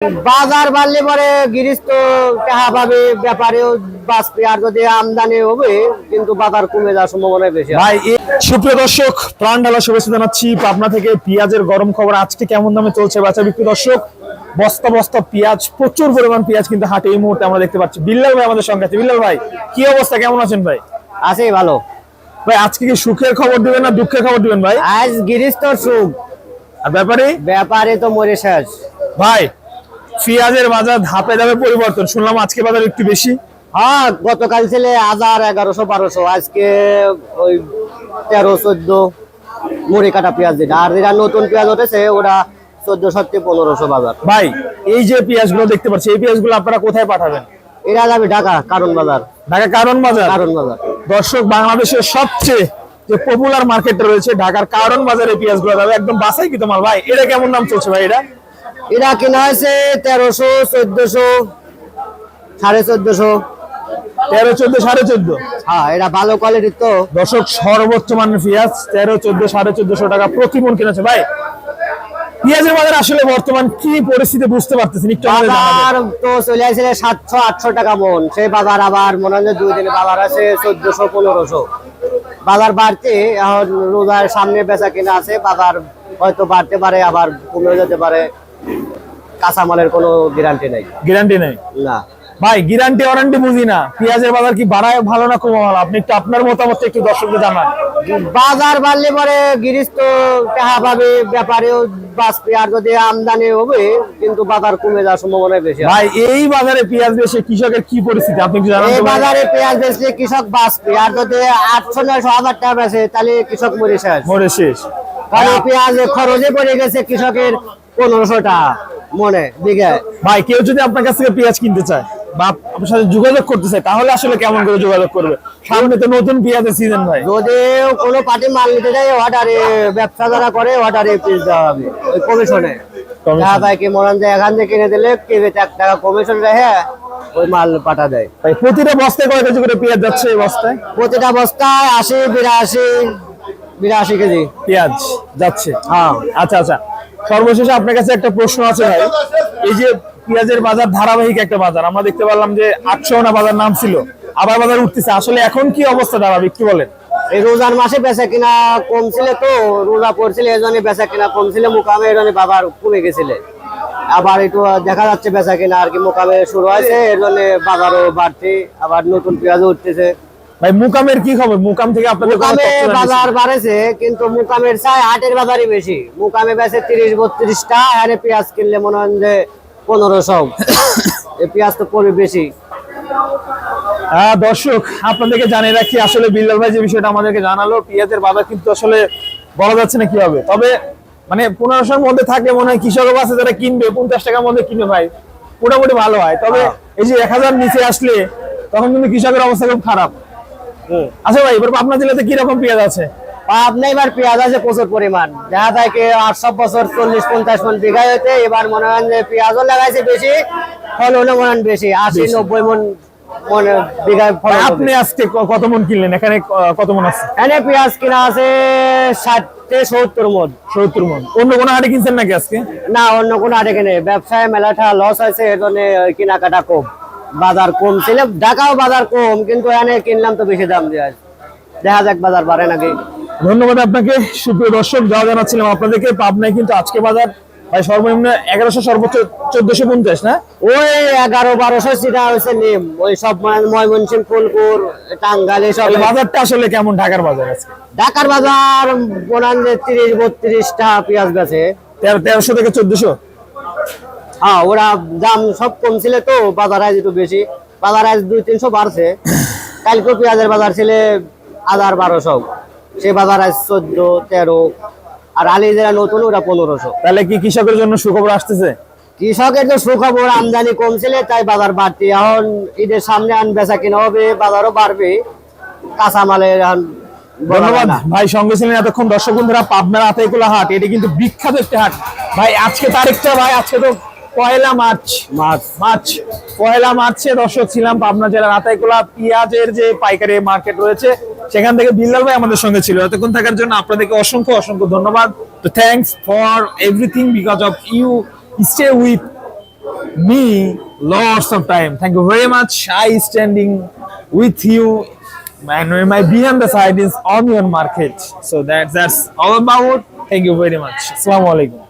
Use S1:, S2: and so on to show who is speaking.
S1: বাজার বাড়লে পরে গৃহস্থ টাকা পাবে, ব্যাপারেও বাঁচবে, আর যদি আমদানি হবে কিন্তু বাজার কমে যাওয়ার সম্ভাবনা বেশি।
S2: ভাই সুপ্রিয় দর্শক, প্রাণ ঢালা শুভেচ্ছা জানাচ্ছি পাবনা থেকে। পেঁয়াজের গরম খবর আজকে কেমন দামে চলছে বাচ্চা বিক্রি দর্শক। বস্তা বস্তা পেঁয়াজ, প্রচুর পরিমাণ পেঁয়াজ কিন্তু হাটে এই মুহূর্তে আমরা দেখতে পাচ্ছি। বিল্লাল ভাই আমাদের সঙ্গে আছে। বিল্লাল ভাই, কি অবস্থা, কেমন আছেন ভাই?
S1: আছে ভালো
S2: ভাই, আজকে কি সুখের খবর দিবেন না দুঃখের খবর দিবেন ভাই?
S1: আজ গৃহস্থর সুখ,
S2: আর ব্যাপারে
S1: তো মরে শেষ।
S2: ভাই, পেঁয়াজের বাজার ধাপে ধাপে পরিবর্তন, শুনলাম আজকে বাজার একটু বেশি।
S1: হ্যাঁ, গতকাল ছিল 1000, 1100, 1200, আজকে ওই 13, 14 মুড়ি কাটা পেঁয়াজ যেটা, আর যেটা নতুন পেঁয়াজ উঠেছে ওটা 1400, 1500 বাজার।
S2: ভাই, এই যে পেঁয়াজগুলো দেখতে পাচ্ছি, এই পেঁয়াজগুলো আপনারা কোথায় পাঠাবেন?
S1: এরা যাবে ঢাকা কারণ বাজার।
S2: ঢাকা কারণ বাজার।
S1: কারণ বাজার
S2: দর্শক, বাংলাদেশের সবচেয়ে যে পপুলার মার্কেট রয়েছে ঢাকার কারণ বাজারে পেঁয়াজগুলো যাবে, একদম বাছাইকৃত মাল। ভাই, এটা কেমন দাম চলছে ভাই?
S1: এরা কিনা হয়েছে 1300, 1400, 1450।
S2: 13, 14, 1450।
S1: হ্যাঁ, এটা ভালো কোয়ালিটির তো
S2: দর্শক, সর্বোচ্চ মানের পেঁয়াজ 13, 14, 1450 টাকা প্রতি মন কিনেছে। ভাই, পেঁয়াজের বাজার আসলে বর্তমান কি পরিস্থিতি বুঝতে পারতেছেন একটু?
S1: বাজার তো চলে আসছিল 700, 800 টাকা মন, সেই বাজার আবার মনে হয় 2 দিনে বাজার আছে 1400, 1500। বাজার বাড়তে এখন রোজার সামনে বেচা কিনা আছে, বাজার হয়তো বাড়তে পারে আবার কমে যেতে পারে। কাঁচামালের কোনো গ্যারান্টি নেই।
S2: গ্যারান্টি নেই
S1: না
S2: ভাই, গ্যারান্টি ওয়ারেন্টি বুঝি না। পেঁয়াজের বাজার কি বাড়ায় ভালো না কমে ভালো? আপনি একটু আপনার মতামত একটু দর্শকদের জানান।
S1: বাজার বাড়লে পরে গৃহস্থ টাকা পাবে, ব্যাপারেও বাঁচবে, আর যদি আমদানি হবে কিন্তু বাজার কমে যাওয়ার সম্ভাবনা বেশি।
S2: ভাই, এই বাজারে পেঁয়াজ বেশি কৃষকের কি পরিস্থিতি আপনি কি জানেন?
S1: এই বাজারে পেঁয়াজ বেচলে কৃষক বাঁচবে, আর যদি 800, 900, 1000 টাকা বেচে তাহলে কৃষক মরে শেষ। কারণ পেঁয়াজ খরচে পড়ে গেছে কৃষকের 1500 টাকা মনে বিঘায়।
S2: ভাই, কেউ যদি আপনার কাছ থেকে পেঁয়াজ কিনতে চায় বা আপনার সাথে যোগাযোগ করতে চায়, তাহলে আসলে কেমন করে যোগাযোগ করবে? সামনে তো নতুন পেঁয়াজের সিজন ভাই।
S1: যদি কোনো পার্টি মাল নিতে যায় অর্ডারে, ব্যবসা যারা করে অর্ডারে পিস দেওয়া হবে ওই কমিশনে। কি মনে হয় এখান থেকে কিনে দিলে কেজি 1 টাকা কমিশন রেখে ওই মাল পাঠা দেয়।
S2: ভাই, প্রতিটা বস্তায় কয় কেজি করে পেঁয়াজ যাচ্ছে? এই বস্তায়
S1: প্রতিটা বস্তায় 80, 82 কেজি
S2: পেঁয়াজ যাচ্ছে।
S1: হ্যাঁ।
S2: আচ্ছা, সর্বশেষে আপনার কাছে একটা প্রশ্ন আছে ভাই। এই যে পেঁয়াজের বাজার ধারাবাহিক একটা বাজার, আমরা দেখতে পারলাম যে 800 না বাজার নাম ছিল, আবার বাজার উঠতেছে, আসলে এখন কি অবস্থা দাঁড়াবে একটু বলেন?
S1: এই রোজার মাসে বেচা কিনা কম ছিল, তো রোজা পড়ছিল এই জন্য বেচা কিনা কম ছিল, মোকামে এই জন্য বাবার কমে গেছিল। আবার একটু দেখা যাচ্ছে বেচা কিনা আর কি মোকামে শুরু হয়েছে, এর জন্য বাজারও বাড়ছে, আবার নতুন পেঁয়াজও উঠতেছে।
S2: ভাই, মুকামের কি খবর? মুকাম থেকে আপনাদের
S1: বাজার বাড়েছে, কিন্তু মুকামের চাই হাটের বাজারই বেশি। মুকামে বেচে 30, 32 টা, আরে পেঁয়াজ কিনলে মনে হয় যে 1500। এই পেঁয়াজ তো পরে বেশি।
S2: দর্শক, আপনাদেরকে জানিয়ে রাখি, আসলে বিল্লাল ভাই যে বিষয়টা আমাদেরকে জানালো, পেঁয়াজের বাজার কিন্তু আসলে বলা যাচ্ছে না কিভাবে। তবে মানে 1500-র মধ্যে থাকলে মনে হয় কৃষক আছে যারা কিনবে, 50 টাকার মধ্যে কিনবে ভাই, মোটামুটি ভালো হয়। তবে এই যে 1000 নিচে আসলে তখন কিন্তু কৃষকের অবস্থা খুব খারাপ। আচ্ছা ভাই, এবার পাবনা জেলাতে কি রকম পেঁয়াজ আছে?
S1: পাবনা এবার পেঁয়াজ আছে প্রচুর পরিমাণ, দেখা যায় কি 800 বছর 40-50 মন বিঘায় হইতে, এবার মনে হয় যে পেঁয়াজও লাগাইছে বেশি, ফলনও মনে হয় বেশি, 80-90 মন বিঘায় ফলন।
S2: আপনি আজকে কত মন কিনলেন? এখানে কত মন আছে?
S1: এখানে পেঁয়াজ কিনা আছে 60-70 মন।
S2: 70 মন। অন্য কোনো হাটে কিনছেন নাকি আজকে?
S1: না, অন্য কোনো হাটে কিনে ব্যবসায় মেলাটা লস হয়েছে, এর জন্য কেনাকাটা কম। বাজার কম ছিল, ঢাকাও বাজার কম, কিন্তু এখানে কিনলাম তো বেশি দাম দিয়ে। দেখা যাক বাজার বাড়ে নাকি।
S2: ধন্যবাদ আপনাকে। সুপ্রিয় দর্শক, যা জানাচ্ছিলাম আপনাদেরকে, পাবনায় কিন্তু আজকে বাজার ভাই সর্বনিম্ন 1100, সর্বোচ্চ 1450 না?
S1: ওই 1100-1200 চিটা হয়েছে নিম, ওই সব ময়মনসিংহ, ফুলপুর, টাঙ্গাইল, সব।
S2: বাজারটা আসলে কেমন ঢাকার বাজার আজকে?
S1: ঢাকার বাজার বলেন যে 30-32 টা পেঁয়াজ বেচে
S2: 1300 থেকে 1400।
S1: হ্যাঁ, ওরা দাম সব কম ছিল তো, বাজার আজ একটু বেশি। বাজার আজ 200-300 বাড়ছে। কালকে পেঁয়াজের বাজার ছিল 1200, সে বাজার আজ 14-13। আর আলি যারা নতুন ওরা 1500।
S2: তাহলে কি কৃষকের জন্য সুখবর আসতেছে?
S1: কৃষকের তো সুখবর, আমদানি কম ছিল তাই বাজার বাড়তি। এখন ঈদের সামনে বেচা কিনা হবে, বাজারও বাড়বে, কাঁচামালের।
S2: ধন্যবাদ ভাই, সঙ্গে ছিলেন এতক্ষণ। দর্শক বন্ধুরা, পাবনার আতাইকুলা হাট, এটা কিন্তু বিখ্যাত একটা হাট ভাই। আজকে তারিখটা ভাই, আজকে তো 1 মার্চে দর্শক ছিলাম পাবনা জেলার আতাইকুলা পেঁয়াজের যে পাইকারি মার্কেট রয়েছে, সেখান থেকে বিল্লাল ভাই আমাদের সঙ্গে ছিল। এতক্ষণ থাকার জন্য আপনাদেরকে অসংখ্য ধন্যবাদ। তো thanks for everything, because of you stay with me lots of time. Thank you very much. I standing with you, and my behind the side is Onion Market. So that's all about. Thank you very much. Assalamu alaikum.